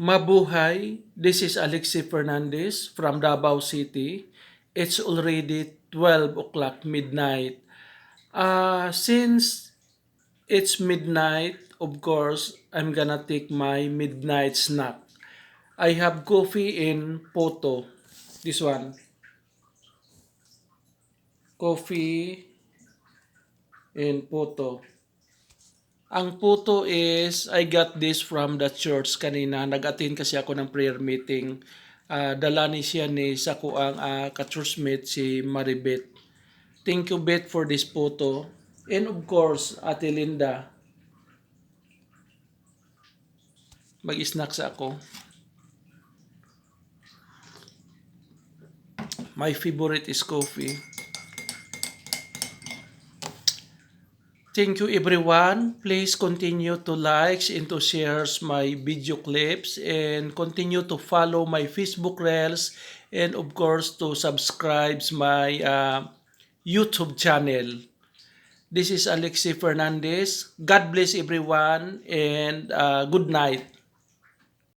Mabuhay, this is Alexi Fernandez from Davao City. It's already 12 o'clock midnight. Since it's midnight, of course, I'm gonna take my midnight snack. I have coffee in Poto. This one. Coffee in Poto. Ang puto is, I got this from the church kanina. Nag-attend kasi ako ng prayer meeting. Dala ni siya ni sa kuang ka-churchmate si Maribeth. Thank you, Beth, for this photo. And of course, Ate Linda. Mag-snack sa ako. My favorite is coffee. Thank you everyone. Please continue to like and to share my video clips and continue to follow my Facebook Reels and of course to subscribe my YouTube channel. This is Alexi Fernandez. God bless everyone and good night.